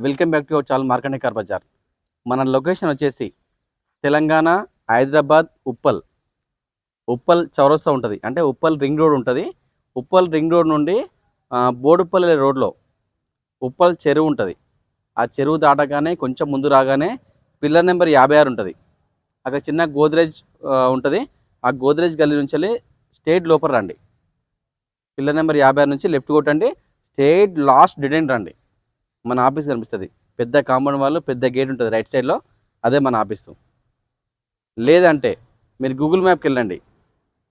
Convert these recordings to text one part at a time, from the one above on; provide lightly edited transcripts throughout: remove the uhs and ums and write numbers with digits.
Welcome back to our channel Markande car Bazar. మన location వచ్చేసి తెలంగాణ, హైదరాబాద్, ఉప్పల్ చౌరస్తా ఉంటుంది. అంటే ఉప్పల్ రింగ్ రోడ్ ఉంటుంది. ఉప్పల్ రింగ్ రోడ్ నుండి బోడుప్పల్ రోడ్లో ఉప్పల్ చెరువు ఉంటుంది. ఆ చెరువు దాటగానే కొంచెం ముందు రాగానే పిల్లర్ నెంబర్ 56 ఉంటుంది. అక్కడ చిన్న గోద్రేజ్ ఉంటుంది. ఆ గోద్రేజ్ గల్లీ నుంచి వెళ్ళి స్టేట్ లోపల రండి. పిల్లర్ నెంబర్ 56 నుంచి లెఫ్ట్ కొట్టండి. స్టేట్ లాస్ట్ డెడ్ ఎండ్ రండి. మన ఆఫీస్ కనిపిస్తుంది. పెద్ద కాంపౌండ్ వాళ్ళు, పెద్ద గేట్ ఉంటుంది రైట్ సైడ్లో, అదే మన ఆఫీసు. లేదంటే మీరు గూగుల్ మ్యాప్కి వెళ్ళండి,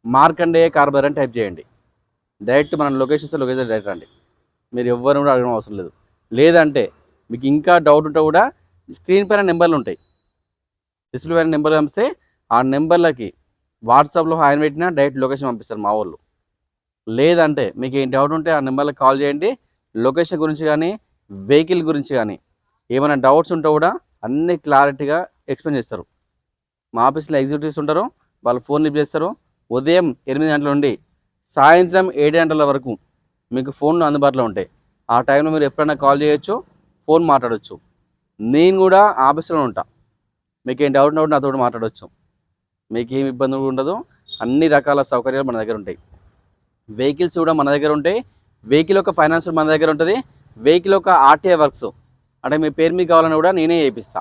మార్కండేయ కార్ బజార్ అని టైప్ చేయండి. డైరెక్ట్ మన లొకేషన్ డైరెక్ట్ రండి. మీరు ఎవ్వరు కూడా అడగడం అవసరం లేదు. లేదంటే మీకు ఇంకా డౌట్ ఉంటే కూడా స్క్రీన్ పైన నెంబర్లు ఉంటాయి. డిస్ప్లే పైన నెంబర్లు పంపిస్తే ఆ నెంబర్లకి వాట్సాప్లో హాయ్ పెట్టినా డైరెక్ట్ లొకేషన్ పంపిస్తారు మా వాళ్ళు. లేదంటే మీకు ఏం డౌట్ ఉంటే ఆ నెంబర్లకు కాల్ చేయండి. లొకేషన్ గురించి కానీ, వెహికల్ గురించి కానీ ఏమైనా డౌట్స్ ఉంటే కూడా అన్ని క్లారిటీగా ఎక్స్ప్లెయిన్ చేస్తారు. మా ఆఫీస్లో ఎగ్జిక్యూటివ్స్ ఉంటారు, వాళ్ళు ఫోన్ లిఫ్ట్ చేస్తారు. ఉదయం 8 గంటల నుండి సాయంత్రం 7 గంటల వరకు మీకు ఫోన్లు అందుబాటులో ఉంటాయి. ఆ టైంలో మీరు ఎప్పుడైనా కాల్ చేయొచ్చు, ఫోన్ మాట్లాడవచ్చు. నేను కూడా ఆఫీస్లో ఉంటా. మీకు ఏం డౌట్ ఉంటే నాతో మాట్లాడవచ్చు. మీకు ఏం ఇబ్బంది ఉండదు. అన్ని రకాల సౌకర్యాలు మన దగ్గర ఉంటాయి. వెహికల్స్ కూడా మన దగ్గర ఉంటాయి. వెహికల్ యొక్క ఫైనాన్స్ మన దగ్గర ఉంటుంది. వెహికల్ యొక్క ఆర్టీఐ వర్క్స్ అంటే మీ పేరు మీకు కావాలని కూడా నేనే చేయిస్తా.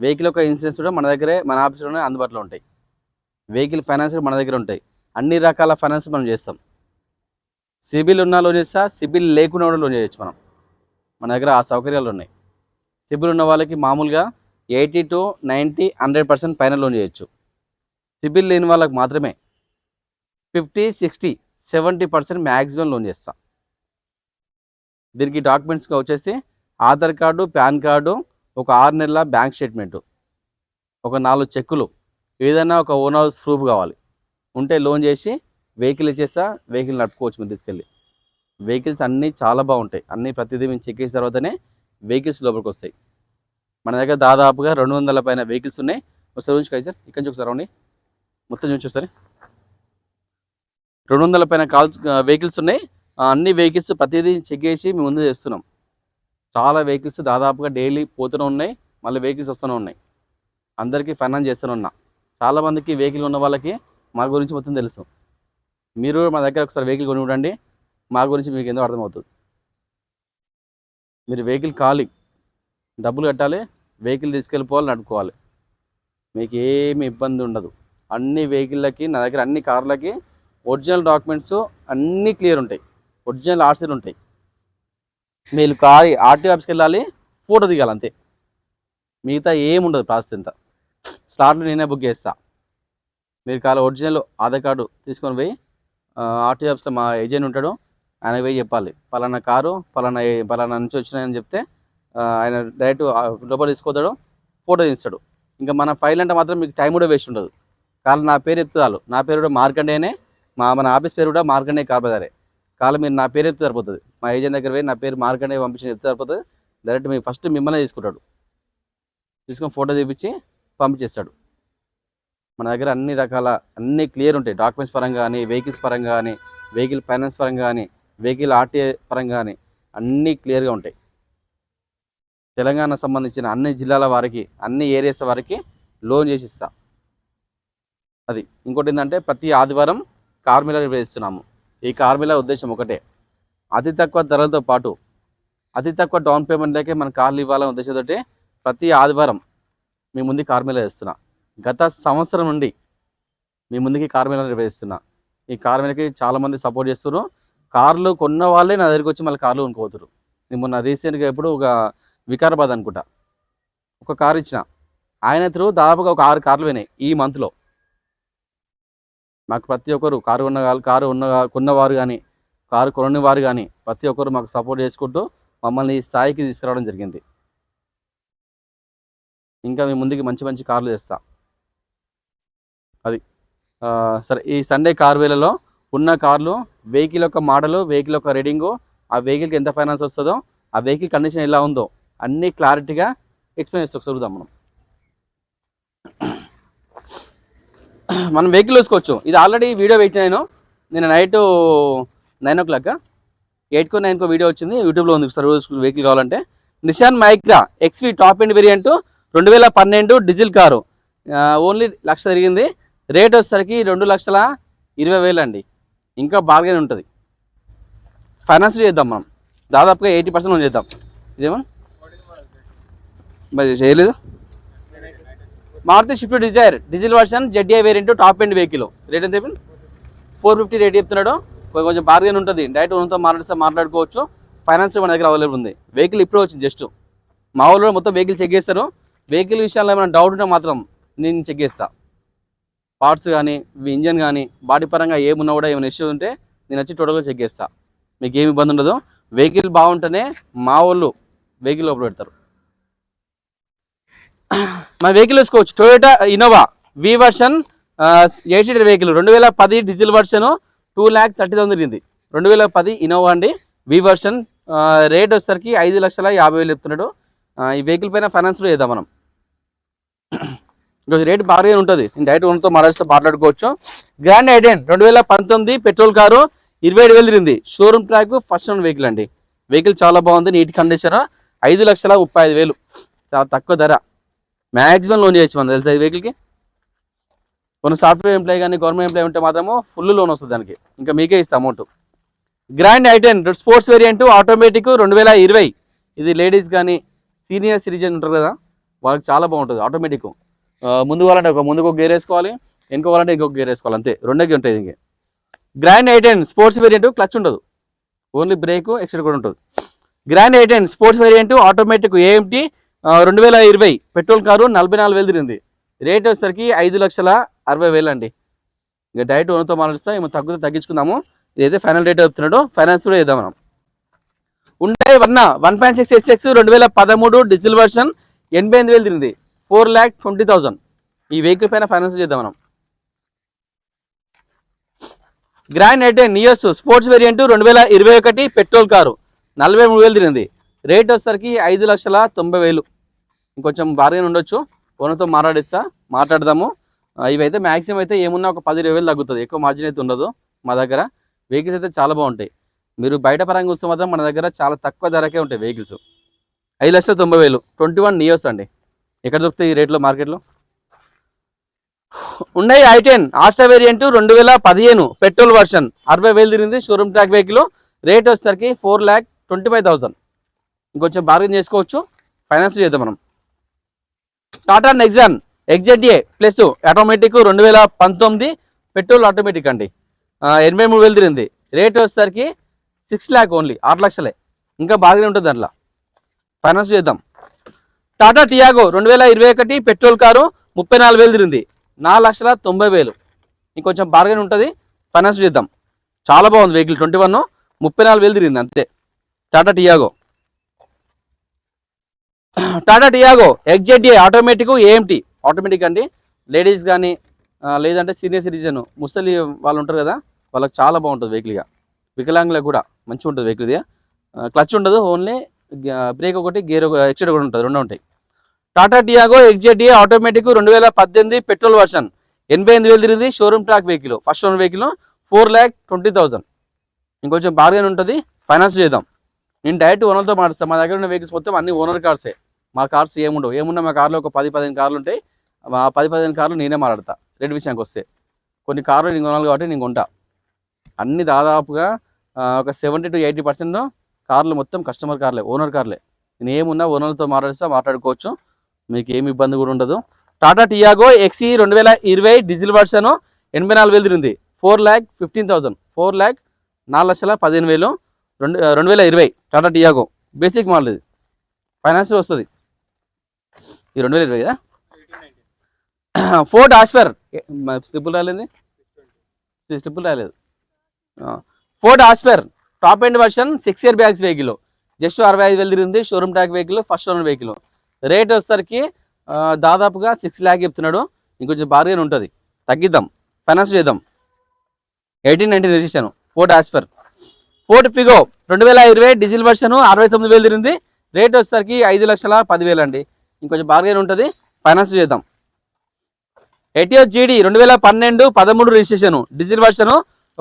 వెహికల్ యొక్క ఇన్సూరెన్స్ కూడా మన దగ్గరే, మన ఆఫీస్లోనే అందుబాటులో ఉంటాయి. వెహికల్ ఫైనాన్స్ మన దగ్గర ఉంటాయి. అన్ని రకాల ఫైనాన్స్ మనం చేస్తాం. సిబిల్ ఉన్న లోన్ చేస్తా, సిబిల్ లేకుండా కూడా లోన్ చేయొచ్చు. మన దగ్గర ఆ సౌకర్యాలు ఉన్నాయి. సిబిల్ ఉన్న వాళ్ళకి మామూలుగా 80 to 90, 100% పైన లోన్ చేయొచ్చు. సిబిల్ లేని వాళ్ళకి మాత్రమే 50, 60, 70% మ్యాక్సిమం లోన్ చేస్తా. దీనికి డాక్యుమెంట్స్గా వచ్చేసి ఆధార్ కార్డు, పాన్ కార్డు, ఒక 6 నెలల బ్యాంక్ స్టేట్మెంటు, ఒక 4 చెక్కులు, ఏదైనా ఒక ఓన్ హౌస్ ప్రూఫ్ కావాలి ఉంటే లోన్ చేసి వెహికల్ ఇచ్చేస్తా. వెహికల్ నడుపుకోవచ్చు మీరు తీసుకెళ్ళి. వెహికల్స్ అన్నీ చాలా బాగుంటాయి. అన్నీ ప్రతిదీ మేము చెక్ చేసిన తర్వాతనే వెహికల్స్ లోపలికి వస్తాయి. మన దగ్గర దాదాపుగా 200 పైన వెహికల్స్ ఉన్నాయి. ఒకసారి చూసుకోండి సార్, ఇక్కడి నుంచి ఒకసారి రండి, మొత్తం చూసి 200 పైన వెహికల్స్ ఉన్నాయి. అన్ని వెహికల్స్ ప్రతిదీ చెక్ చేసి మేము ముందు చేస్తున్నాం. చాలా వెహికల్స్ దాదాపుగా డైలీ పోతూనే ఉన్నాయి, మళ్ళీ వెహికల్స్ వస్తూనే ఉన్నాయి. అందరికీ ఫైనాన్స్ చేస్తూనే ఉన్నా. చాలామందికి వెహికల్ ఉన్న వాళ్ళకి మా గురించి మొత్తం తెలుసు. మీరు మా దగ్గర ఒకసారి వెహికల్ కొని చూడండి, మా గురించి మీకు ఎంతో అర్థమవుతుంది. మీరు వెహికల్ ఖాళీ, డబ్బులు కట్టాలి, వెహికల్ తీసుకెళ్ళిపోవాలి, నడుపుకోవాలి. మీకు ఏమి ఇబ్బంది ఉండదు. అన్ని వెహికల్లకి నా దగ్గర, అన్ని కార్లకి ఒరిజినల్ డాక్యుమెంట్స్ అన్నీ క్లియర్ ఉంటాయి. ఒరిజినల్ ఆర్సీలు ఉంటాయి. మీరు ఆర్టీఓ ఆఫీస్కి వెళ్ళాలి, ఫోటో దిగాలి, అంతే. మిగతా ఏముండదు. ప్రాసెస్ ఎంత స్లాట్లు నేనే బుక్ చేస్తా. మీరు కావాలి ఒరిజినల్ ఆధార్ కార్డు తీసుకొని పోయి ఆర్టీఓ ఆఫీస్లో మా ఏజెంట్ ఉంటాడు, ఆయనకు పోయి చెప్పాలి పలానా కారు పలానా నుంచి వచ్చినాయని చెప్తే ఆయన డైరెక్ట్ లోపల తీసుకోతాడు, ఫోటో తీస్తాడు. ఇంకా మన ఫైల్ అంటే మాత్రం మీకు టైం కూడా వేస్ట్ ఉండదు. కాదు నా పేరు ఎత్తుతాలు, నా పేరు కూడా మార్కండేనే, మన ఆఫీస్ పేరు కూడా మార్కండే కార్ బజారే. కాదు మీరు నా పేరు ఎత్తే సరిపోతుంది. మా ఏజెంట్ దగ్గర పోయి నా పేరు మార్కండే పంపించి ఎత్తే సరిపోతుంది. డైరెక్ట్ మీకు ఫస్ట్ మిమ్మల్ని తీసుకుంటాడు, తీసుకొని ఫోటో చూపించి పంపించేస్తాడు. మన దగ్గర అన్ని రకాల అన్నీ క్లియర్ ఉంటాయి. డాక్యుమెంట్స్ పరంగా కానీ, వెహికల్స్ పరంగా కానీ, వెహికల్ ఫైనాన్స్ పరంగా కానీ, వెహికల్ ఆర్టీఐ పరంగా కానీ అన్నీ క్లియర్గా ఉంటాయి. తెలంగాణ సంబంధించిన అన్ని జిల్లాల వారికి, అన్ని ఏరియాస్ వారికి లోన్ చేసి ఇస్తా. అది ఇంకోటి ఏంటంటే ప్రతి ఆదివారం కార్ మేళా నిర్వహిస్తున్నాము. ఈ కార్ మేళా ఉద్దేశం ఒకటే, అతి తక్కువ ధరలతో పాటు అతి తక్కువ డౌన్ పేమెంట్లకే మన కార్లు ఇవ్వాలనే ఉద్దేశంతో ప్రతి ఆదివారం మీ ముందు కార్ మేళా చేస్తున్నా. గత సంవత్సరం నుండి మీ ముందుకి కార్ మేళా నిర్వహిస్తున్నా. ఈ కార్ మేళకి చాలామంది సపోర్ట్ చేస్తున్నారు. కార్లు కొన్న వాళ్ళే నా దగ్గరికి వచ్చి మళ్ళీ కార్లు కొనుక్కోతున్నారు. నేను మొన్న రీసెంట్గా ఎప్పుడు ఒక వికారాబాద్ అనుకుంటా ఒక కారు ఇచ్చిన, ఆయన త్రూ దాదాపుగా ఒక 6 కార్లు పోయినాయి ఈ మంత్లో. మాకు ప్రతి ఒక్కరు కొన్నవారు కానీ, కారు కొనని వారు కానీ ప్రతి ఒక్కరు మాకు సపోర్ట్ చేసుకుంటూ మమ్మల్ని ఈ స్థాయికి తీసుకురావడం జరిగింది. ఇంకా మీ ముందుకి మంచి మంచి కార్లు తెస్తా. అది సరే. ఈ సండే కార్ వేలలో ఉన్న కార్లు, వెహికల్ యొక్క మోడలు, వెహికల్ యొక్క రీడింగు, ఆ వెహికల్కి ఎంత ఫైనాన్స్ వస్తుందో, ఆ వెహికల్ కండిషన్ ఎలా ఉందో అన్నీ క్లారిటీగా ఎక్స్ప్లెయిన్ చేస్తూ చూద్దాం. మనం వెహికల్ వేసుకోవచ్చు. ఇది ఆల్రెడీ వీడియో పెట్టినాను నేను నైట్ 9 o'clock, 8 or 9 వీడియో వచ్చింది, యూట్యూబ్లో ఉంది. సర్వీస్ వెహికల్ కావాలంటే Nissan Micra XV top end variant 2012 diesel car, only 1,00,000 తిరిగింది. రేట్ వచ్చేసరికి 2,20,000 అండి. ఇంకా బార్గెన్ ఉంటుంది. ఫైనాన్స్ చేద్దాం మనం, దాదాపుగా 80% మనం చేద్దాం. ఇదేమో మరి చేయలేదు. Maruti Swift Dzire diesel version ZA variant top end vehicle, rate ఎంత చెప్పింది? 450 రేట్ చెప్తున్నాడు. కొంచెం బార్గెన్ ఉంటుంది. డైరెక్ట్ ఓనర్తో మాట్లాడుకోవచ్చు. ఫైనాన్స్ మన దగ్గర అవైలబుల్ ఉంది. వెహికల్ ఇప్పుడు వచ్చింది జస్ట్. మా ఊళ్ళో మొత్తం వెహికల్ చెక్ చేస్తారు. వెహికల్ విషయాల్లో ఏమైనా డౌట్ ఉంటే మాత్రం నేను చెక్ చేస్తా. పార్ట్స్ కానీ ఇంజన్ కానీ బాడీ పరంగా ఏమున్నా కూడా ఏమైనా ఇష్యూ ఉంటే నేను వచ్చి టోటల్గా చెక్ చేస్తా. మీకు ఏమి ఇబ్బంది ఉండదు. వెహికల్ బాగుంటేనే మా వాళ్ళు వెహికల్ లోపల పెడతారు. మన వెహికల్ వేసుకోవచ్చు. టొయోటా ఇన్నోవా వి version 8 seater vehicle 2010 diesel version 2,30,000 తిరిగింది. 2010 ఇన్నోవా అండి, వి వర్షన్. రేట్ వచ్చేసరికి 5,50,000 చెప్తున్నాడు. ఈ వెహికల్ పైన ఫైనాన్స్ కూడా చేద్దాం మనం. రేట్ బాగా ఉంటుంది. నేను డైరెక్ట్ ఓనర్తో మాట్లాడుకోవచ్చు. గ్రాండ్ ఐటెన్ 2019 పెట్రోల్ కారు 27,000 తిరిగింది. Showroom track first own vehicle అండి. వెహికల్ చాలా బాగుంది, నీట్ కండిషన్. 5,35,000 చాలా తక్కువ ధర. మ్యాక్సిమం లోన్ చేయొచ్చు మనం, తెలుసా ఈ వెహికల్కి. కొన్ని సాఫ్ట్వేర్ ఎంప్లాయీ కానీ గవర్నమెంట్ ఎంప్లాయీ ఉంటే మాత్రము ఫుల్ లోన్ వస్తుంది దానికి. ఇంకా మీకే ఇస్తాం అమౌంట్. గ్రాండ్ ఐటెన్ స్పోర్ట్స్ వేరియంట్ ఆటోమేటిక్ 2020. ఇది లేడీస్ కానీ సీనియర్ సిటిజన్ ఉంటారు కదా, వాళ్ళకి చాలా బాగుంటుంది. ఆటోమేటిక్ ముందు కావాలంటే ముందుకు ఒక గేర్ వేసుకోవాలి, ఇంకోవాలంటే ఇంకొక గేర్ వేసుకోవాలి, అంతే. రెండే ఉంటాయి ఇంకే. గ్రాండ్ ఐటెన్ స్పోర్ట్స్ వేరియంట్ క్లచ్ ఉండదు, ఓన్లీ బ్రేక్ ఎక్స్ట్రా కూడా ఉంటుంది. గ్రాండ్ ఐటెన్ sports variant automatic AMT 2020 petrol car 44,000 తిరిగింది. రేట్ వచ్చేసరికి 5,60,000 అండి. ఇంకా డైరెక్ట్ ఓనర్తో మాట్లాడిస్తా, ఏమో తగ్గించుకుందాము. ఇదైతే ఫైనల్ రేట్ చెప్తున్నాడు. ఫైనాన్స్ కూడా చేద్దాం మనం. ఉండే 1.6 SX 2013 డీజిల్ వర్షన్ 88,000 తిరిగింది. 4,20,000. ఈ వెహికల్ పైన ఫైనాన్స్ చేద్దాం మనం. Grand i ten Nios sports variant 2021 petrol car 43,000 తిరిగింది. రేట్ వచ్చేసరికి 5,90,000. ఇంకొంచెం బార్గెన్ ఉండొచ్చు, ఓనర్తో మాట్లాడదాము. ఇవైతే మ్యాక్సిమం అయితే ఏమున్నా ఒక 10,20,000 తగ్గుతుంది. ఎక్కువ మార్జిన్ అయితే ఉండదు మా దగ్గర. వెహికల్స్ అయితే చాలా బాగుంటాయి. మీరు బయట పరంగా చూస్తే మాత్రం మన దగ్గర చాలా తక్కువ ధరకే ఉంటాయి వెహికల్స్. 5,90,000 21 నియోస్ అండి. ఎక్కడ దొరుకుతాయి ఈ రేట్లో మార్కెట్లో? ఉన్నాయి ఐటెన్ ఆస్టా వేరియంట్ 2015 పెట్రోల్ వర్షన్ 60,000 తిరిగింది. Showroom track vehicle. రేట్ వచ్చేసరికి 4,25,000. ఇంకొంచెం బార్గెన్ చేసుకోవచ్చు, ఫైనాన్స్ చేద్దాం మనం. Tata Nexon XZA plus automatic 2019 petrol automatic అండి. 83,000 తిరిగింది. రేట్ వచ్చేసరికి 6 lakh ఓన్లీ, 6 లక్షలే. ఇంకా బార్గెన్ ఉంటుంది దాంట్లో, ఫైనాన్స్ చేద్దాం. టాటా టియాగో 2021 పెట్రోల్ కారు 34,000 తిరిగింది. 4,90,000. ఇంకొంచెం బార్గెన్ ఉంటుంది, ఫైనాన్స్ చేద్దాం. చాలా బాగుంది వెహికల్. 21 34,000 తిరిగింది అంతే. Tata Tiago XZA automatic AMT automatic అండి. లేడీస్ కానీ లేదంటే సీనియర్ సిటిజన్ ముసలి వాళ్ళు ఉంటారు కదా, వాళ్ళకి చాలా బాగుంటుంది వెహికల్గా. వికలాంగులకు కూడా మంచిగా ఉంటుంది వెహికల్. ఇది క్లచ్ ఉండదు, ఓన్లీ బ్రేక్ ఒకటి గేర్ ఎక్స్ట్రా కూడా ఉంటుంది, రెండు ఉంటాయి. Tata Tiago XZA automatic 2018 petrol version 88,000 తిరిగింది. Showroom track vehicle, first own vehicle. 4,20,000. ఇంకొంచెం బార్గెన్ ఉంటుంది, ఫైనాన్స్ చేద్దాం. నేను డైరెక్ట్ ఓనర్తో మాట్లాడతాను. మా దగ్గర ఉన్న వెహికల్స్ మొత్తం అన్ని ఓనర్ కార్సే. మా కార్స్ ఏమున్నా మా కార్లో ఒక 10-15 కార్లు ఉంటాయి. ఆ 10-15 కార్లు నేనే మాట్లాడతా. రేట్ విషయానికి వస్తే కొన్ని కార్లు నేను కొనాలి కాబట్టి నేను కొంటా. అన్ని దాదాపుగా ఒక 70 to 80% కార్లు మొత్తం కస్టమర్ కార్లే, ఓనర్ కార్లే. నేను ఏమున్నా ఓనర్తో మాట్లాడుకోవచ్చు, మీకు ఏమి ఇబ్బంది కూడా ఉండదు. Tata Tiago XE 2020 diesel version 84,000 తిరిగింది. 4,15,000. 4,15,000 2020 టాటా టియాగో బేసిక్ మోడల్. ఇది ఫైనాన్స్ వస్తుంది. ఈ 2020 కదా. ఫోర్డ్ ఆస్పర్ స్లిప్పులు రాలేదు. Ford as per top end version 6 year bags vehicle just 65,000 తిరిగింది. Showroom track vehicle, first owner vehicle. Rate వచ్చేసరికి దాదాపుగా 6 lakh చెప్తున్నాడు. ఇంకొంచెం బార్గెన్ ఉంటుంది, తగ్గిద్దాం, ఫైనాన్స్ చేద్దాం. 18-19 registration Ford as per. Ford Figo 2020 diesel version 69,000 తిరిగింది. రేట్ వచ్చేసరికి 5,10,000 అండి. ఇంకొంచెం బార్గెన్ ఉంటుంది, ఫైనాన్స్ చేద్దాం. Etios GD 2012-13 registration diesel version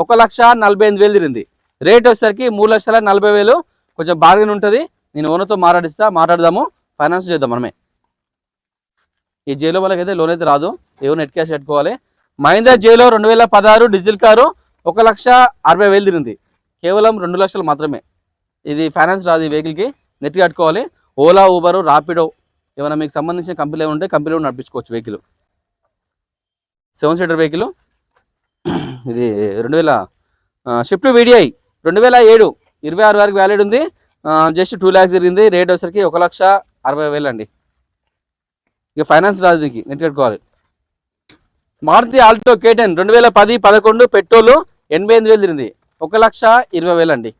1,48,000 తిరిగింది. రేట్ వచ్చేసరికి 3,40,000. కొంచెం బార్గెన్ ఉంటుంది, నేను ఓనర్తో మాట్లాడదాము, ఫైనాన్స్ చేద్దాం మనమే. ఈ జేలో వాళ్ళకైతే లోన్ అయితే రాదు, ఎవరు నెట్ క్యాష్ పెట్టుకోవాలి. మహీంద్రా జేలో 2016 డీజిల్ కారు 1,60,000 తిరిగింది, కేవలం 2 లక్షలు మాత్రమే. ఇది ఫైనాన్స్ రాదు, ఈ వెహికల్కి నెట్ కట్టుకోవాలి. ఓలా, ఊబరు, రాపిడో ఏమైనా మీకు సంబంధించిన కంపెనీలు ఉంటే కంపెనీలో నడిపించుకోవచ్చు. Vehicle 7 seater vehicle. ఇది 2000 షిఫ్ట్ VDI 2007 26 వరకు వ్యాలిడ్ ఉంది. జస్ట్ 2 lakhs జరిగింది. రేట్ వచ్చేసరికి 1,60,000 అండి. ఇక ఫైనాన్స్ రాదు, దీనికి నెట్ కట్టుకోవాలి. మారుతి ఆల్టో K10 2010-11 పెట్రోల్ 88,000 తిరిగింది, 1,20,000 అండి.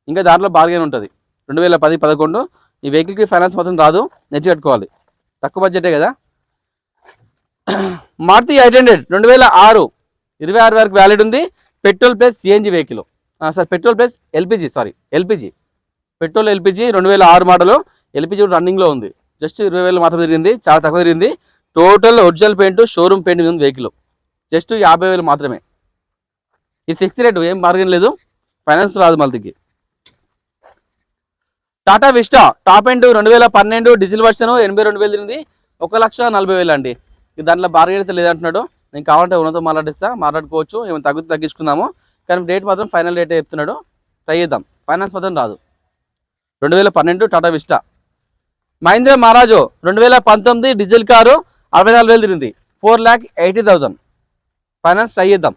ఇంకా దాంట్లో బార్గెన్ ఉంటుంది. 2010-11 ఈ వెహికల్కి ఫైనాన్స్ మాత్రం రాదు, నెట్ కట్టుకోవాలి. తక్కువ బడ్జెటే కదా. మారుతి 800 2006 26 వరకు వ్యాలిడ్ ఉంది. Petrol plus CNG vehicle, sir petrol plus LPG petrol LPG 2006 model. LPG రన్నింగ్లో ఉంది. జస్ట్ 20,000 మాత్రం తిరిగింది, చాలా తక్కువ తిరిగింది. Total original paint, showroom paint ఉంది వెహికల్. జస్ట్ 50,000 మాత్రమే. ఇది ఫిక్స్ రేటు, ఏం బార్గెన్ లేదు, ఫైనాన్స్ రాదు మళ్ళీకి. Tata Vista top end 2012 diesel version 82,000 తిరిగింది, 1,40,000 అండి. దాంట్లో బార్గెన్ అయితే లేదంటున్నాడు. నేను కావాలంటే ఉన్నతో మాట్లాడుకోవచ్చు, ఏమైనా తగ్గించుకుందాము. కానీ రేట్ మాత్రం ఫైనల్ రేట్ చెప్తున్నాడు, ట్రై చేద్దాం. ఫైనాన్స్ మాత్రం రాదు. 2012 Tata vista. Mahindra మహారాజో 2019 diesel car 64,000 తిరిగింది, 4,80,000. ఫైనాన్స్ ట్రై చేద్దాం,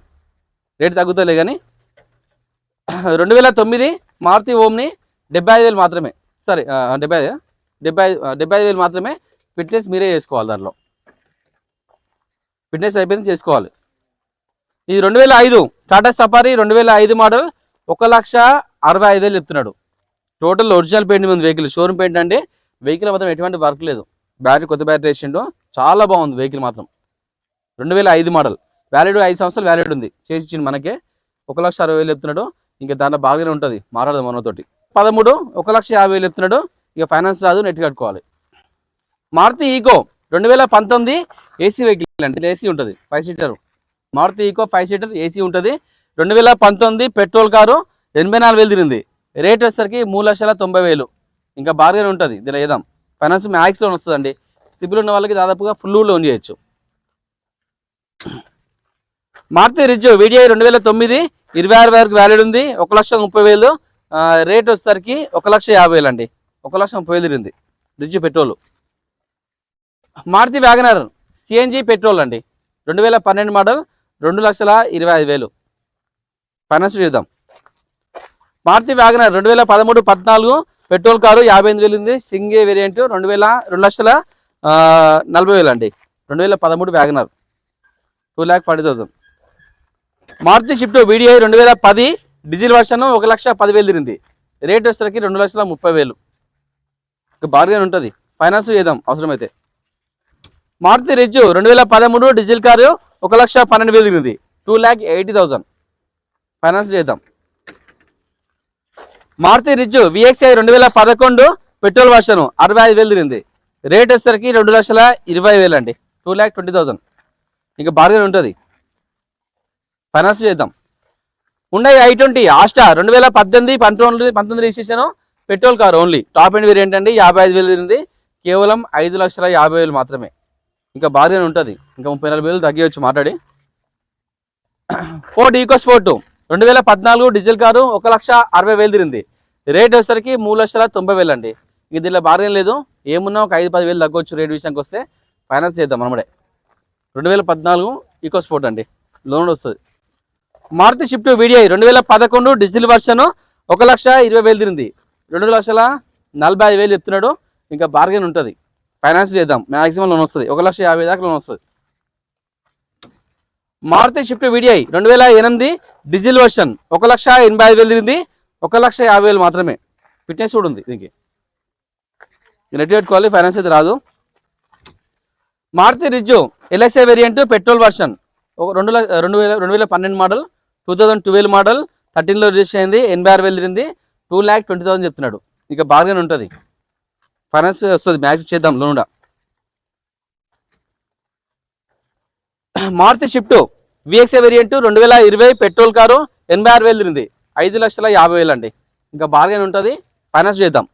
రేట్ తగ్గుతలే కానీ. 2009 మారుతి ఓమ్ని 75,000 మాత్రమే. సారీ 75,000 మాత్రమే. ఫిట్నెస్ మీరే చేసుకోవాలి, దాంట్లో ఫిట్నెస్ అయిపోయింది, చేసుకోవాలి. ఇది 2005 టాటా సఫారీ 2005 మోడల్, 1,65,000 చెప్తున్నాడు. టోటల్ ఒరిజినల్ పెయింట్ ఉంది వెహికల్, షోరూమ్ పెయింట్ అండి. వెహికల్ మాత్రం ఎటువంటి వర్క్ లేదు, బ్యాటరీ కొత్త బ్యాటరీ వేసిండు, చాలా బాగుంది వెహికల్ మాత్రం. 2005 మోడల్, వ్యాలిడ్ 5 సంవత్సరాలు వ్యాలిడ్ ఉంది, చేసి ఇచ్చింది మనకే. 1,60,000 చెప్తున్నాడు. ఇంకా దాంట్లో బాగానే ఉంటుంది, మాట్లాడదాం మనతోటి. 13 1,50,000 చెప్తున్నాడు. ఇక ఫైనాన్స్ రాదు, నెట్ కట్టుకోవాలి. మారుతి ఈకో 2019 AC వెహికల్ అండి, AC ఉంటుంది, 5 seater. Maruti Eeco 5 seater AC ఉంటుంది. 2019 పెట్రోల్ కారు 84,000 తిరిగింది, రేట్ వచ్చేసరికి 3,90,000. ఇంకా బార్గెన్ ఉంటుంది, దీనిలో ఏదాం. ఫైనాన్స్ మ్యాక్స్ లోన్ వస్తుందండి. సిబిల్ ఉన్న వాళ్ళకి దాదాపుగా ఫుల్ లోన్ చేయొచ్చు. మారుతి రిజ్ VDI 2009 26 వరకు వ్యాలిడ్ ఉంది, 1,30,000. రేట్ వచ్చేసరికి 1,50,000 అండి, 1,30,000 తిరిగింది. Ritz petrol. Maruti WagonR CNG petrol అండి, 2012 మోడల్, 2,25,000. ఫైనాన్స్ చేద్దాం. మారుతి వ్యాగనర్ 2013-14 పెట్రోల్ కారు 58,000 ఉంది, సింగిల్ వేరియంట్, 2,40,000 అండి. 2013 WagonR 2,40,000. Maruti Swift VDI 2010 diesel version 1,10,000 తిరిగింది, రేట్ వచ్చేసరికి 2,30,000. ఇంకా బార్గెన్ ఉంటుంది, ఫైనాన్స్ చేద్దాం అవసరమైతే. మారుతి రిజ్ 2013 డీజిల్ కారు 1,12,000 తిరిగింది, 2,80,000. ఫైనాన్స్ చేద్దాం. Maruti Ritz VXI 2011 petrol version 65,000 తిరిగింది, రేట్ వచ్చేసరికి 2,20,000 అండి, 2,20,000. ఇంకా బార్గెన్ ఉంటుంది, ఫైనాన్స్ చేద్దాం. ఉన్నాయి i20 Asta 2018-19 registration, petrol car only, top end variant అండి, 55,000 తిరిగింది, కేవలం 5,50,000 మాత్రమే. ఇంకా బార్గెన్ ఉంటుంది, ఇంకా 30,000 తగ్గవచ్చు మాట్లాడి. ఫోర్డ్ ఈకోస్పోర్ట్ 2014 డీజిల్ కారు 1,60,000 తిరిగింది, రేట్ వచ్చేసరికి 3,90,000 అండి. ఇంక దీనిలో బార్గెన్ లేదు, ఏమున్నా ఒక 5-10,000 తగ్గవచ్చు రేట్ విషయానికి వస్తే. ఫైనాన్స్ చేద్దాం మనమడే. 2014 ఈకోస్పోర్ట్ అండి, లోన్ వస్తుంది. Maruti Swift VDI 2011 diesel version 1,20,000 తిరిగింది, 2,45,000 చెప్తున్నాడు. ఇంకా బార్గెన్ ఉంటుంది, ఫైనాన్స్ చేద్దాం. మ్యాక్సిమం లోన్ వస్తుంది, 1,50,000 దాకా లోన్ వస్తుంది. Maruti Swift VDI 2008 diesel version 1,80,000 తిరిగింది, 1,50,000 మాత్రమే. ఫిట్నెస్ కూడా ఉంది దీనికి, నెట్ పెట్టుకోవాలి, ఫైనాన్స్ అయితే రాదు. Maruti Ritz LXI variant petrol version 2012 model, 2012 model, 13లో రిజిస్టర్ అయింది, 86,000 తిరిగింది, 2,20,000 చెప్తున్నాడు. ఇక బార్గెన్ ఉంటుంది, ఫైనాన్స్ వస్తుంది, మ్యాక్స్ చేద్దాం లోన్ కూడా. Maruti Swift VXI variant 2020 petrol car 86,000 తిరిగింది, 5,50,000 అండి. ఇంకా బార్గెన్ ఉంటుంది, ఫైనాన్స్ చేద్దాం.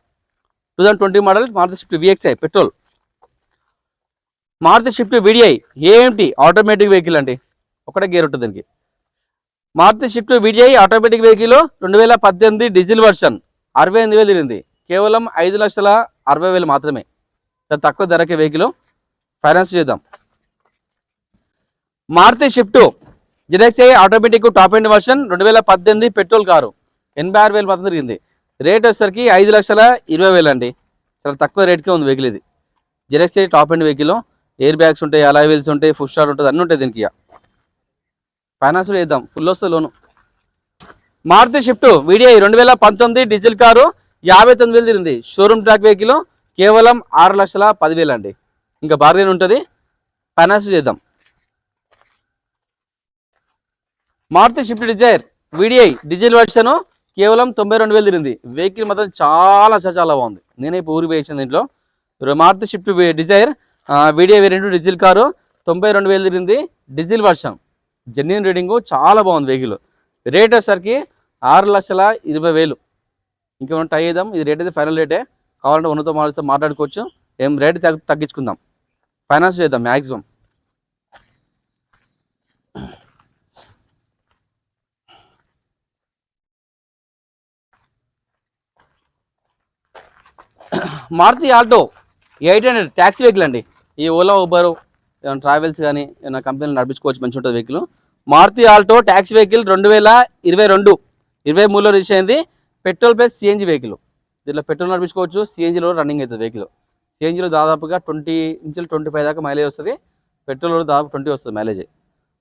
2020 model Maruti Swift VXI petrol. Maruti Swift VDI AMT automatic vehicle అండి, ఒకటే గేర్ ఉంటుంది దీనికి. Maruti Swift VDI automatic vehicle 2018 diesel version 68,000 తిరిగింది. కేవలం 5,60,60,000 మాత్రమే. తక్కువ ధరకే వెహికల్, ఫైనాన్స్ చేద్దాం. Maruti Swift ZXI automatic top end version 2018 petrol car 86,000 మాత్రం తిరిగింది. రేట్ వచ్చేసరికి 5,20,000 అండి. చాలా తక్కువ రేట్కే ఉంది వెహికల్ ఇది. ZXI top end vehicle, air bags ఉంటాయి, అలాయ్ వీల్స్ ఉంటాయి, ఫుల్ స్టార్ ఉంటుంది, అన్నీ ఉంటాయి దీనికి. ఫైనాన్స్ చేద్దాం, ఫుల్ వస్తుంది loan. Maruti Swift VDI 2019 diesel car 59,000 తిరిగింది. షోరూమ్ ట్రాక్ వెహికల్, కేవలం 6,10,000 అండి. ఇంకా బార్గెన్ ఉంటుంది, ఫైనాన్స్ చేద్దాం. Maruti Swift Dzire VDI diesel version కేవలం 92,000 తిరిగింది. వెహికల్ మాత్రం చాలా చాలా బాగుంది. నేనే ఇప్పుడు ఊరికి వేయించిన దీంట్లో. Maruti Swift Dzire VDI variant diesel car 92,000 తిరిగింది. డీజిల్ వర్షన్, జెన్యున్ రీడింగ్, చాలా బాగుంది వెహికల్. రేట్ వచ్చేసరికి 6,20,000. ఇంకేమైనా ట్రై చేద్దాం. ఇది రేట్ అయితే ఫైనల్ రేటే, కావాలంటే ఉన్నతో మాట్లాడుకోవచ్చు. ఏం రేట్ తగ్గించుకుందాం, ఫైనాన్స్ చేద్దాం maximum. Maruti Alto 800 taxi vehicle అండి. ఈ ఓలా ఉబర్ ఏమైనా ట్రావెల్స్ కానీ ఏమైనా కంపెనీలు నడిపించుకోవచ్చు, మంచి ఉంటుంది vehicle. Maruti Alto taxi vehicle 2022-23లో రిజిస్టర్ అయింది. Petrol plus CNG vehicle. దీంట్లో పెట్రోల్ నడిపించుకోవచ్చు, సిఎన్జీలో రన్నింగ్ అవుతుంది వెహికల్. సిఎన్జీలో దాదాపుగా 20 నుంచి 25 దాకా మైలేజ్ వస్తుంది, పెట్రోల్లో దాదాపు 20 వస్తుంది మైలేజ్.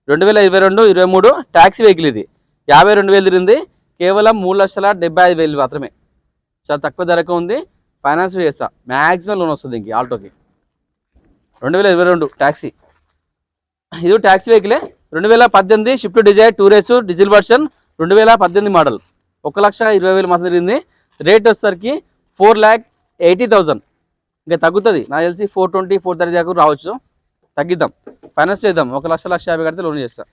2022-23 ట్యాక్సీ వెహికల్ ఇది. 52,000 తిరిగింది. కేవలం 3,75,000 మాత్రమే. చాలా తక్కువ ధరకు ఉంది, ఫైనాన్స్ చేస్తా. మ్యాక్సిమం లోన్ వస్తుంది ఇంక ఆల్టోకి. 2022 ట్యాక్సీ, ఇది ట్యాక్సీ వెహికలే. 2018 Swift Dzire Tour S diesel version 2018 model 1,20,000 మాత్రం తిరిగింది. రేట్ వచ్చేసరికి 4,80,000. ఇంకా తగ్గుతుంది, నాకు తెలిసి 420, 430 దాకా రావచ్చు. తగ్గిద్దాం, ఫైనాన్స్ చేద్దాం. 1,50,000 కడితే లోన్ చేస్తా.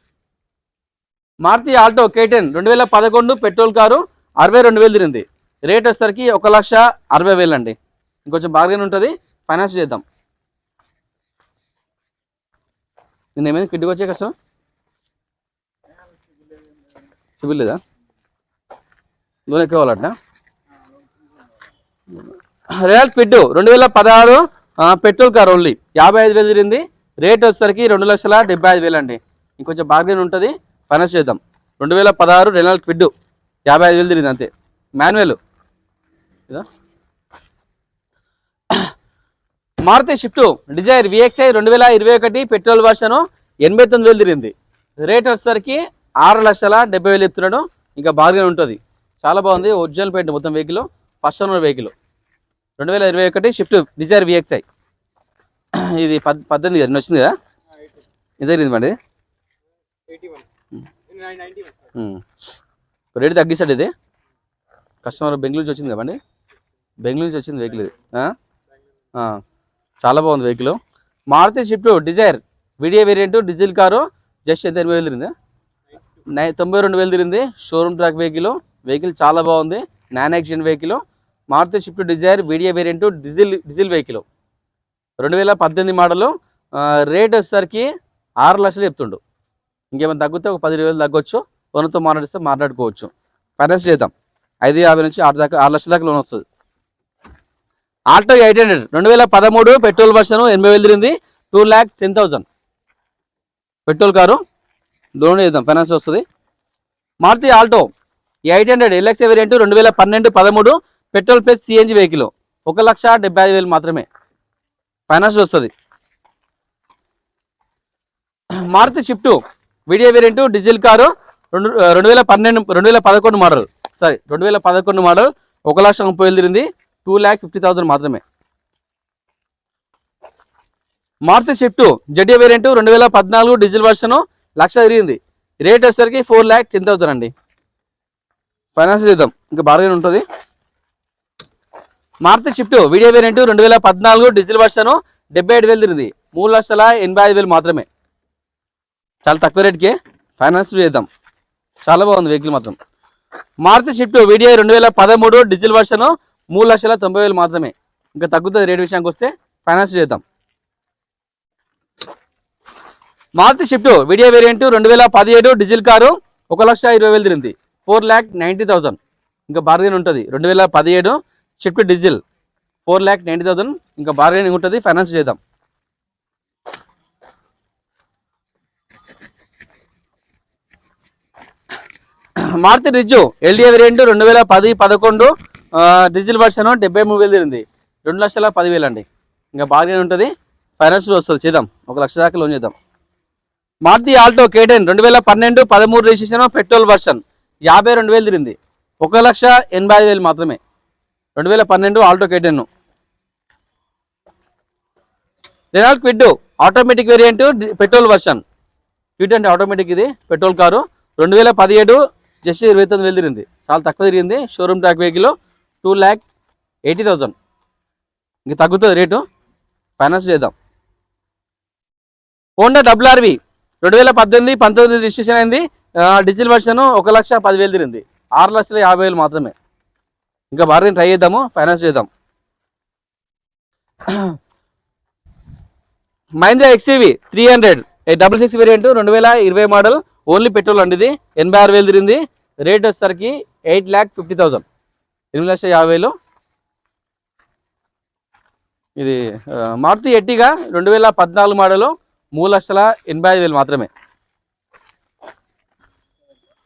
Maruti Alto K10 2011 petrol car 62,000 తిరిగింది. రేట్ వచ్చేసరికి 1,60,000 అండి. ఇంకొంచెం బాగానే ఉంటుంది, ఫైనాన్స్ చేద్దాం. నేను ఏమైనా కిడ్కి వచ్చే కష్టం, సిబిల్ లేదా, లోన్ ఎక్కువ కావాలట. రియల్ క్విడ్ 2016 పెట్రోల్ కార్ ఓన్లీ 55,000 తిరిగింది. రేట్ వచ్చేసరికి 2,75,000 అండి. ఇంకొంచెం బార్గెన్ ఉంటుంది, ఫైనాన్స్ చేద్దాం. 2016 రెనాల్డ్ క్విడ్ 55,000 తిరిగింది అంతే. Manual. Maruti Swift Dzire VXI 2021 petrol version 89,000 తిరిగింది. రేట్ వచ్చేసరికి 6,70,000 చెప్తున్నాడు. ఇంకా బార్గెన్ ఉంటుంది, చాలా బాగుంది. ఒరిజినల్ పెయింట్ మొత్తం vehicle, first owner vehicle. 2021 Swift Dzire VXI. ఇది 18 కదా వచ్చింది కదా, ఇదే అండి. రేట్ తగ్గిస్తాడు ఇది. కస్టమర్ బెంగళూరు నుంచి వచ్చింది కదండి, బెంగళూరు నుంచి వచ్చింది వెహికల్ ఇది. చాలా బాగుంది vehicle. Maruti Swift Dzire VDI variant diesel car just 80,000 తిరిగింది. 92,000 తిరిగింది. Showroom track vehicle. వెహికల్ చాలా బాగుంది, non accident vehicle. Maruti Swift Dzire VDI variant diesel vehicle 2018 model. Rate వచ్చేసరికి 6,00,000 చెప్తుండు. ఇంకేమైనా తగ్గితే ఒక 10,000 తగ్గొచ్చు, ఓనర్తో మాట్లాడుకోవచ్చు. ఫైనాన్స్ చేద్దాం. 5,50,000 నుంచి 6,00,000 దాకా లోన్ వస్తుంది. ఆల్టో 800 2013 పెట్రోల్ వర్షన్ 80,000 తిరిగింది. 2,10,000 పెట్రోల్ కారు, లోన్ చేద్దాం, ఫైనాన్స్ వస్తుంది. Maruti Alto 800 LXI variant 2012-13 petrol plus CNG vehicle 1,75,000 మాత్రమే, ఫైనాన్స్ వస్తుంది. Maruti Swift VDI variant diesel car 2011 model 1,30,000 తిరిగింది. 2,50,000 మాత్రమే. Maruti Swift ZA variant 2014 diesel version 1,00,000 తిరిగింది. రేట్ వచ్చేసరికి 4,10,000 అండి. ఫైనాన్స్ చేద్దాం, ఇంకా బార్గెన్ ఉంటుంది. Maruti Swift VDI variant 2014 diesel version 77,000 తిరిగింది. 3,85,000 మాత్రమే, చాలా తక్కువ రేట్కి ఫైనాన్స్ చేద్దాం. చాలా బాగుంది వెహికల్ మాత్రం. Maruti Swift VDI 2013 diesel version 3,90,000 మాత్రమే. ఇంకా తగ్గుతుంది రేట్ విషయానికి వస్తే, ఫైనాన్స్ చేద్దాం. Maruti Swift VDI variant 2017 diesel car 1,20,000 తిరిగింది, 4,90,000. ఇంకా బార్గెన్ ఉంటుంది. 2017 షిఫ్ట్ డీజిల్ 4,90,000, ఇంకా బార్గెనింగ్ ఉంటుంది, ఫైనాన్స్ చేద్దాం. Maruti Ritz LDA variant 2010-11 diesel version 73,000 తిరిగింది, 2,10,000 అండి. ఇంకా బార్గెన్ ఉంటుంది, ఫైనాన్స్ వస్తుంది, చేద్దాం. 1,00,000 దాకా లోన్ చేద్దాం. Maruti Alto K10 2012-13 registration petrol version 52,000 తిరిగింది, 1,85,000 మాత్రమే. 2012 Alto K10. Renault Kwid automatic variant petrol version, Kwid అంటే ఆటోమేటిక్, ఇది పెట్రోల్ కారు. 2017 జస్ట్ 29,000 తిరిగింది, చాలా తక్కువ తిరిగింది. Showroom track vehicle 2,80,000. ఇంక తగ్గుతుంది రేటు, ఫైనాన్స్ చేద్దాం. హోండా WRV 2018-19 రిజిస్ట్రేషన్ అయింది, డీజిల్ వర్షన్ 1,10,000 తిరిగింది, 6,50,000 మాత్రమే. ఇంకా బాగా ట్రై చేద్దాము, ఫైనాన్స్ చేద్దాం. Mahindra XUV 300 66 variant 2020 model, only petrol అండి. ఇది 86,000 తిరిగింది, రేట్ వచ్చేసరికి 8,50,000, 8,50,000. ఇది మారుతి ఎర్టిగా 2014 మోడల్, 3,85,000 మాత్రమే.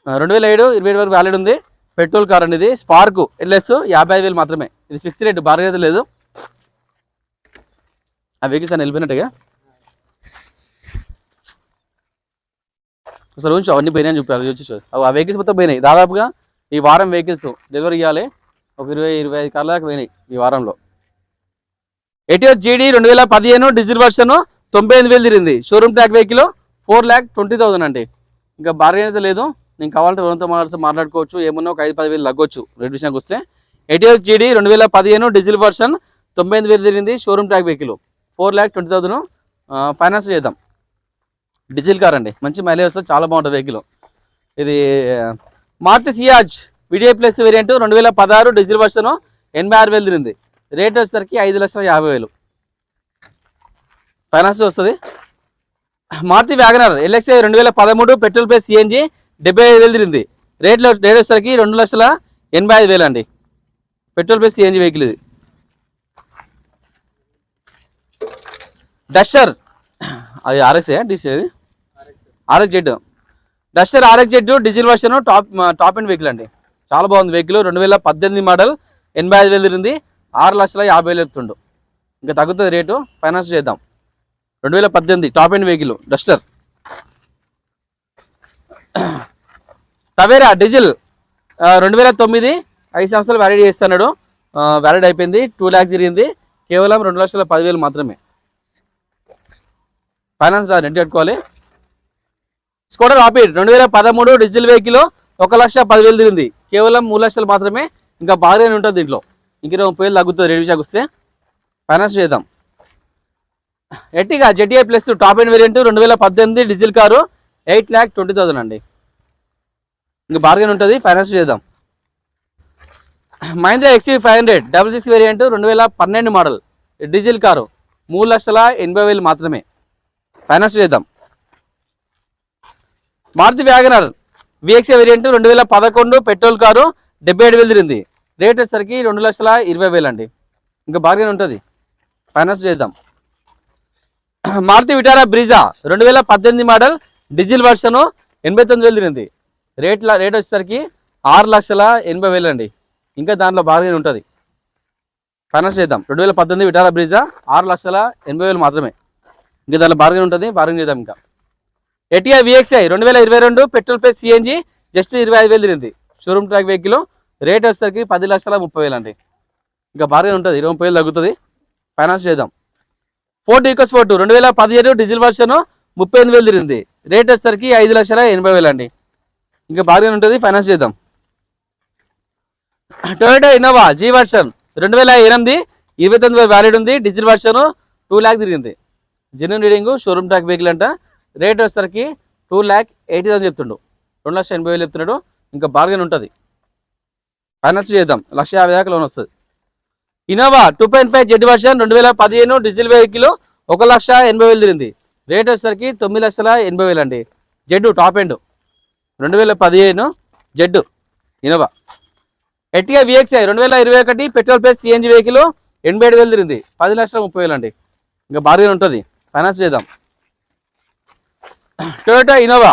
2007-27 వరకు వ్యాలిడ్ ఉంది, పెట్రోల్ కార్ అండి. ఇది స్పార్క్ LS 55,000 మాత్రమే. ఇది ఫిక్స్ రేట్, బాగా అయితే లేదు. ఆ వెహికల్స్ అని వెళ్ళిపోయినట్టుగా అసలు ఉంచు, అవన్నీ పోయినాయని చెప్పారు, చూసి ఆ వెహికల్స్ మొత్తం పోయినాయి. దాదాపుగా ఈ వారం వెహికల్స్ డెలివరీ ఇవ్వాలి, ఒక 20-25 కార్ల దాకా పోయినాయి ఈ వారంలో. ఎటియోస్ GD 2015 డీజిల్ వర్షన్ 98,000 తిరిగింది, షోరూమ్ ట్రాక్ వెహికల్ 4,20,000 అండి. ఇంకా బార్గెన్ అయితే లేదు, నేను కావాలంటే ఎవరితో మాట్లాడుకోవచ్చు, ఏమన్నా ఒక 5-10,000 తగ్గొచ్చు రేట్ విషయానికి వస్తే. ఎటియోస్ GD 2015 డీజిల్ వర్షన్ 98,000 తిరిగింది, షోరూమ్ ట్రాక్ వెహికల్ 4,20,000, ఫైనాన్స్ చేద్దాం. డీజిల్ కార్ అండి, మంచి మైలేజ్ వస్తుంది, చాలా బాగుంటుంది వెహికల్. ఇది Maruti Ciaz VDI plus variant 2016 diesel version 86,000 తిరిగింది, రేట్ వచ్చేసరికి 5,50,000, ఫైనాన్స్ వస్తుంది. Maruti WagonR LXI 2013 petrol plus CNG 75,000 తిరిగింది, రేట్ వచ్చేసరికి 2,85,000 అండి, పెట్రోల్ ప్లస్ CNG వెహికల్. ఇది డస్టర్, అది RX DC, అది RXZ. Duster RXZ diesel version top end vehicle అండి, చాలా బాగుంది వెహికల్. 2018 మోడల్, 85,000 తిరిగింది, 6,50,000 చెప్తుండు. ఇంకా తగ్గుతుంది రేటు, ఫైనాన్స్ చేద్దాం. 2018 top end vehicle Duster. Tavera diesel 2009 5 సంవత్సరాలు వ్యాలిడ్ చేస్తున్నాడు, వ్యాలిడ్ అయిపోయింది, 2 lakhs తిరిగింది, కేవలం 2,10,000 మాత్రమే. ఫైనాన్స్ రెంట్ కట్టుకోవాలి. స్కోడా రాపిడ్ 2013 డీజిల్ వెహికల్ 1,10,000 తిరిగింది, కేవలం 3 లక్షలు మాత్రమే. ఇంకా బాగానే ఉంటుంది దీంట్లో, ఇంక 20,000 తగ్గుతుంది రేట్ విషయానికి వస్తే, ఫైనాన్స్ చేద్దాం. Ertiga ZTI plus top end variant 2018 diesel car 8,20,000 అండి. ఇంకా బార్గెన్ ఉంటుంది, ఫైనాన్స్ చేద్దాం. Mahindra XUV 500 66 variant 2012 model, diesel car 3,80,000 మాత్రమే, ఫైనాన్స్ చేద్దాం. Maruti WagonR VXI variant 2011 petrol car 77,000 తిరిగింది, రేట్ వచ్చేసరికి 2,20,000 అండి. ఇంకా బార్గెన్ ఉంటుంది, ఫైనాన్స్ చేద్దాం. Maruti Vitara Brezza 2018 model, diesel version 89,000 తిరిగింది, రేట్ వచ్చేసరికి 6,80,000 అండి. ఇంకా దాంట్లో బార్గెన్ ఉంటుంది, ఫైనాన్స్ చేద్దాం. 2018 విటారా బ్రీజా 6,80,000 మాత్రమే. ఇంకా దాంట్లో బార్గెన్ ఉంటుంది, బార్గెన్ చేద్దాం. ఇంకా ఎటిఐ VXI 2022 petrol plus CNG just 25,000 తిరిగింది, షోరూమ్ ట్రాక్ వెహికల్, రేట్ వచ్చేసరికి 10,30,000 అండి. ఇంకా బార్గెన్ ఉంటుంది, 20,000 తగ్గుతుంది, ఫైనాన్స్ చేద్దాం. ఫోర్డ్ ఈకోస్పోర్ట్ 2017 డీజిల్ వర్షన్ 38,000 తిరిగింది, రేట్ వచ్చేసరికి 5,80,000 అండి. ఇంకా బార్గెన్ ఉంటుంది, ఫైనాన్స్ చేద్దాం. Toyota Innova G version 2008 29,000 valid ఉంది, డీజిల్ వర్షన్ 2 lakhs తిరిగింది, genuine reading, showroom track vehicle అంట. రేట్ వచ్చేసరికి 2,80,000 చెప్తుండు, 2,80,000 చెప్తున్నాడు. ఇంకా బార్గెన్ ఉంటుంది, ఫైనాన్స్ చేద్దాం. 1,50,000 దాకా లోన్ వస్తుంది. Innova 2.5 Z version 2015 diesel vehicle 1,80,000 తిరిగింది. రేట్ వచ్చేసరికి 9,80,000 అండి. Z top end 2015 Z Innova. Ertiga VXI 2021 petrol plus CNG vehicle 87,000 తిరిగింది. 10,30,000 అండి. ఇంకా బార్గెన్ ఉంటుంది, ఫైనాన్స్ చేద్దాం. Toyota Innova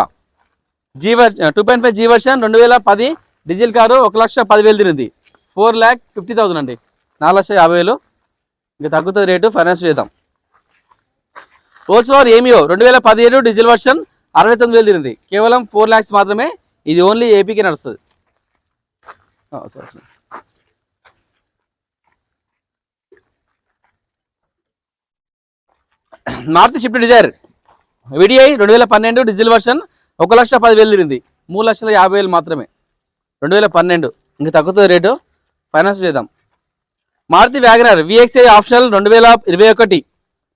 2.5 G version 2010 diesel car 1,10,000 తిరిగింది. 4,50,000 అండి. 4,50,000 ఇంకా తగ్గుతుంది రేటు, ఫైనాన్స్ చేద్దాం. వోల్క్స్వాగన్ ఏమియో 2017 డీజిల్ వర్షన్ 69,000 తిరిగింది. కేవలం 4 lakhs మాత్రమే. ఇది ఓన్లీ ఏపీకి నడుస్తుంది. నార్త్ Swift Dzire VDI 2012 diesel version 1,10,000 తిరిగింది. 3,50,000 మాత్రమే. 2012 ఇంకా తగ్గుతుంది రేటు, ఫైనాన్స్ చేద్దాం. Maruti WagonR VXI optional 2021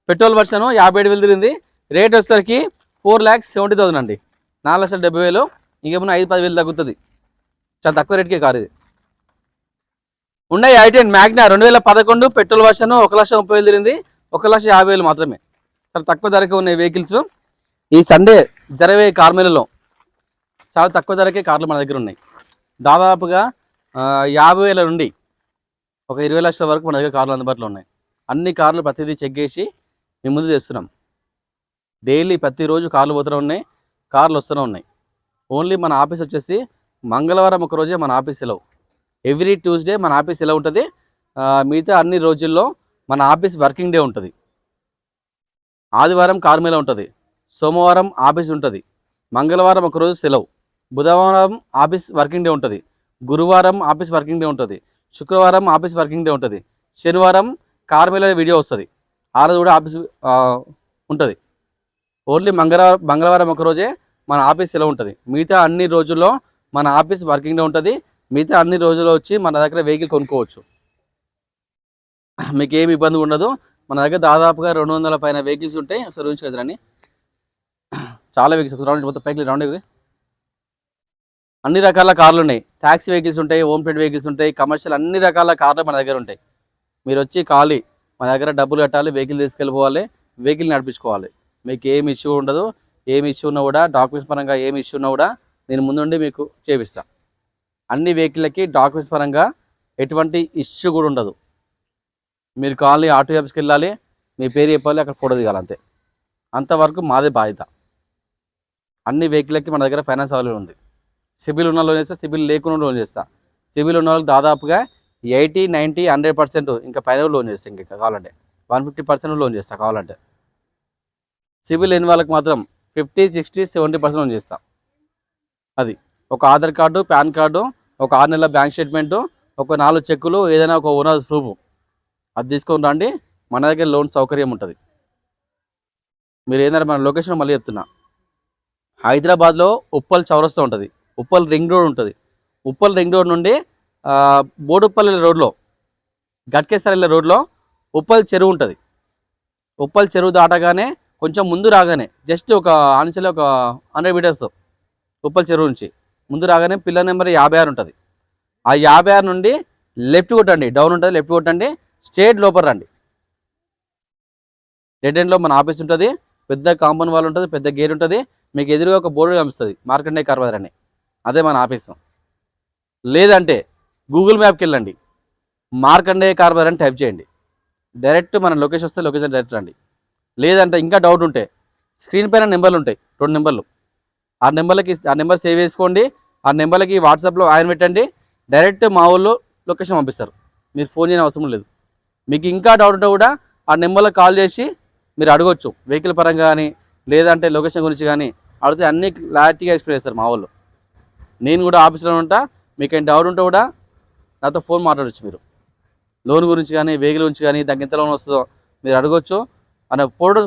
petrol version 57,000 తిరిగింది. రేట్ వచ్చేసరికి 4,70,000 అండి. 4,70,000. ఇంకేమన్నా 5-10,000 తగ్గుతుంది. చాలా తక్కువ రేట్కే కారు ఇది. ఉన్నాయి i10 మ్యాగ్నా 2011 పెట్రోల్ వర్షన్ 1,30,000 తిరిగింది. 1,50,000 మాత్రమే. చాలా తక్కువ ధరకే ఉన్నాయి వెహికల్స్. ఈ సండే జరవే కార్మేలలో చాలా తక్కువ ధరకే కార్లు మన దగ్గర ఉన్నాయి. దాదాపుగా 50,000 నుండి ఒక 20 లక్షల వరకు మన దగ్గర కార్లు అందుబాటులో ఉన్నాయి. అన్ని కార్లు ప్రతిదీ చెక్ చేసి మేము ముందు తెస్తున్నాం. డైలీ ప్రతిరోజు కార్లు పోతూనే ఉన్నాయి, కార్లు వస్తూనే ఉన్నాయి. ఓన్లీ మన ఆఫీస్ వచ్చేసి మంగళవారం ఒక రోజే మన ఆఫీస్ సెలవు. ఎవ్రీ ట్యూస్డే మన ఆఫీస్ సెలవు ఉంటుంది. మిగతా అన్ని రోజుల్లో మన ఆఫీస్ వర్కింగ్ డే ఉంటుంది. ఆదివారం కార్మేళ ఉంటుంది, సోమవారం ఆఫీస్ ఉంటుంది, మంగళవారం ఒకరోజు సెలవు, బుధవారం ఆఫీస్ వర్కింగ్ డే ఉంటుంది, గురువారం ఆఫీస్ వర్కింగ్ డే ఉంటుంది, శుక్రవారం ఆఫీస్ వర్కింగ్ డే ఉంటుంది, శనివారం కార్మేళ వీడియో వస్తుంది, ఆ రోజు కూడా ఆఫీస్ ఉంటుంది. ఓన్లీ మంగళవారం ఒకరోజే మన ఆఫీస్ సెలవు ఉంటుంది. మిగతా అన్ని రోజుల్లో మన ఆఫీస్ వర్కింగ్ డే ఉంటుంది. మిగతా అన్ని రోజుల్లో వచ్చి మన దగ్గర వెహికల్ కొనుక్కోవచ్చు, మీకు ఏమి ఇబ్బంది ఉండదు. మన దగ్గర దాదాపుగా 200 పైన వెహికల్స్ ఉంటాయి. ఒకసారి ఊహించుకోవచ్చండి, చాలా వెహికల్స్ మొత్తం పైకి రౌండ్. అన్ని రకాల కార్లు ఉన్నాయి. ట్యాక్సీ వెహికల్స్ ఉంటాయి, హోమ్ ట్రేడ్ వెహికల్స్ ఉంటాయి, కమర్షియల్ అన్ని రకాల కార్లు మన దగ్గర ఉంటాయి. మీరు వచ్చి ఖాళీ మన దగ్గర డబ్బులు కట్టాలి, వెహికల్ తీసుకెళ్ళిపోవాలి, వెహికల్ నడిపించుకోవాలి. మీకు ఏమి ఇష్యూ ఉండదు. ఏమి ఇష్యూ ఉన్నా కూడా, డాక్యుమెంట్స్ పరంగా ఏమి ఇష్యూ ఉన్నా కూడా నేను ముందుండి మీకు చేపిస్తాను. అన్ని వెహికల్లకి డాక్యుమెంట్స్ పరంగా ఎటువంటి ఇష్యూ కూడా ఉండదు. మీరు ఖాళీ ఆటో ఆఫీస్కి వెళ్ళాలి, మీ పేరు చెప్పాలి, అక్కడ ఫోటో దిగాలి, అంతే. అంతవరకు మాదే బాధ్యత. అన్ని వెహికల్లకి మన దగ్గర ఫైనాన్స్ అవైలబుల్ ఉంది. సిబిల్ ఉన్న లోన్ చేస్తా, సిబిల్ లేకుండా లోన్ చేస్తా. సిబిల్ ఉన్న వాళ్ళకి దాదాపుగా 80, 90, 100% ఇంకా పైన లోన్ చేస్తా. ఇంకా కావాలంటే 150% లోన్ చేస్తా కావాలంటే. సిబిల్ లేని వాళ్ళకి మాత్రం 50, 60, 70% లోన్ చేస్తా. అది ఒక ఆధార్ కార్డు, పాన్ కార్డు, ఒక 6 నెలల బ్యాంక్ స్టేట్మెంటు, ఒక 4 చెక్కులు, ఏదైనా ఒక ఓనర్ ప్రూఫ్ అది తీసుకొని రండి. మన దగ్గర లోన్ సౌకర్యం ఉంటుంది. మీరు ఏదైనా మన లొకేషన్ మళ్ళీ చెప్తున్నా, హైదరాబాద్లో ఉప్పల్ చౌరస్తా ఉంటుంది, ఉప్పల్ రింగ్ రోడ్ ఉంటుంది. ఉప్పల్ రింగ్ రోడ్ నుండి బోడుప్పల్ రోడ్లో, గట్కేసర్ వెళ్ళే రోడ్లో ఉప్పల్ చెరువు ఉంటుంది. ఉప్పల్ చెరువు దాటగానే కొంచెం ముందు రాగానే జస్ట్ ఒక ఆన్చలే ఒక 100 మీటర్స్ ఉప్పల్ చెరువు నుంచి ముందు రాగానే పిల్లర్ నెంబర్ 56 ఉంటుంది. ఆ 56 నుండి లెఫ్ట్ కొట్టండి, డౌన్ ఉంటుంది, లెఫ్ట్ కొట్టండి, స్ట్రేట్ లోపల రండి. డెడ్ ఎండ్లో మన ఆఫీస్ ఉంటుంది. పెద్ద కాంపౌండ్ వాల్ ఉంటుంది, పెద్ద గేట్ ఉంటుంది. మీకు ఎదురుగా ఒక బోర్డు కనిపిస్తుంది, మార్కండే కార్ బజార్ అని, అదే మన ఆఫీసు. లేదంటే గూగుల్ మ్యాప్కి వెళ్ళండి, మార్కండే కార్ బజార్ అని టైప్ చేయండి, డైరెక్ట్ మన లొకేషన్ వస్తే లొకేషన్ డైరెక్ట్ రండి. లేదంటే ఇంకా డౌట్ ఉంటే స్క్రీన్ పైన నెంబర్లు ఉంటాయి, 2 నెంబర్లు. ఆ నెంబర్ సేవ్ చేసుకోండి. ఆ నెంబర్లకి వాట్సాప్లో ఆయన పెట్టండి, డైరెక్ట్ మా ఊళ్ళో లొకేషన్ పంపిస్తారు. మీరు ఫోన్ చేయని అవసరం లేదు. మీకు ఇంకా డౌట్ ఉంటే కూడా ఆ నెంబర్లో కాల్ చేసి మీరు అడగొచ్చు, వెహికల్ పరంగా కానీ లేదంటే లొకేషన్ గురించి కానీ అడిగితే అన్ని క్లారిటీగా ఎక్స్ప్లెయిన్ చేస్తారు మా వాళ్ళు. నేను కూడా ఆఫీస్లో ఉంటా, మీకు ఏం డౌట్ ఉంటే కూడా నాతో ఫోన్ మాట్లాడచ్చు. మీరు లోన్ గురించి కానీ వెహికల్ గురించి కానీ దానికి ఎంత లోన్ వస్తుందో మీరు అడగొచ్చు. అనే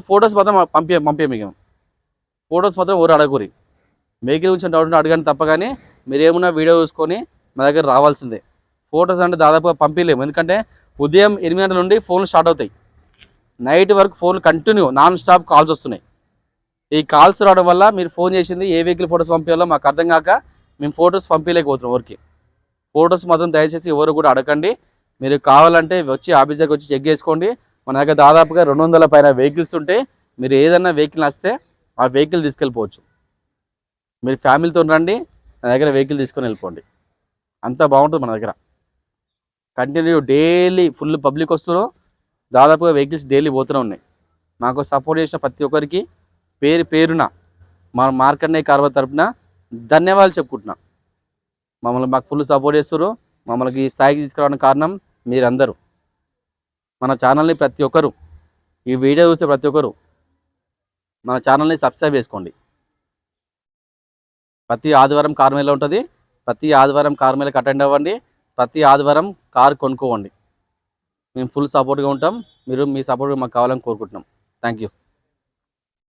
ఫొటోస్ మాత్రం పంపే మీకు ఫొటోస్ మాత్రం ఎవరు అడగకూరి. వెహికల్ గురించి డౌట్ ఉంటే అడగండి తప్ప, కానీ మీరు ఏమన్నా వీడియో చూసుకొని మా దగ్గర రావాల్సిందే. ఫొటోస్ అంటే దాదాపుగా పంపించలేము, ఎందుకంటే ఉదయం 8 గంటల నుండి ఫోన్లు స్టార్ట్ అవుతాయి, నైట్ వరకు ఫోన్లు కంటిన్యూ నాన్ స్టాప్ కాల్స్ వస్తున్నాయి. ఈ కాల్స్ రావడం వల్ల మీరు ఫోన్ చేసింది ఏ వెహికల్ ఫొటోస్ పంపించాలో మాకు అర్థం కాక మేము ఫొటోస్ పంపించలేకపోతున్నాం. ఎవరికి ఫొటోస్ మాత్రం దయచేసి ఎవరు కూడా అడగండి. మీరు కావాలంటే వచ్చి ఆఫీస్ దగ్గర వచ్చి చెక్ చేసుకోండి. మన దగ్గర దాదాపుగా 200 పైన వెహికల్స్ ఉంటే మీరు ఏదైనా వెహికల్ వస్తే ఆ వెహికల్ తీసుకెళ్ళిపోవచ్చు. మీరు ఫ్యామిలీతో రండి, నా దగ్గర వెహికల్ తీసుకొని వెళ్ళిపోండి. అంత బాగుంటుంది మన దగ్గర. కంటిన్యూ డైలీ ఫుల్ పబ్లిక్ వస్తున్నారు, దాదాపుగా వెహికల్స్ డైలీ పోతూనే ఉన్నాయి. మాకు సపోర్ట్ చేసిన ప్రతి ఒక్కరికి పేరు పేరున మా మార్కండేయ కార్ల తరపున ధన్యవాదాలు చెప్పుకుంటున్నా. మాకు ఫుల్ సపోర్ట్ చేస్తారు. మమ్మల్ని ఈ స్థాయికి తీసుకురావడానికి కారణం మీరందరూ. మన ఛానల్ని ప్రతి ఒక్కరు, ఈ వీడియో చూసే ప్రతి ఒక్కరు మన ఛానల్ని సబ్స్క్రైబ్ చేసుకోండి. ప్రతి ఆదివారం కార్ మేళ ఉంటుంది. ప్రతి ఆదివారం కార్ మేళకి అటెండ్ అవ్వండి. ప్రతి ఆదివారం కారు కొనుక్కోండి. మేము ఫుల్ సపోర్ట్గా ఉంటాం. మీరు మీ సపోర్ట్ మాకు కావాలని కోరుకుంటున్నాం. Thank you.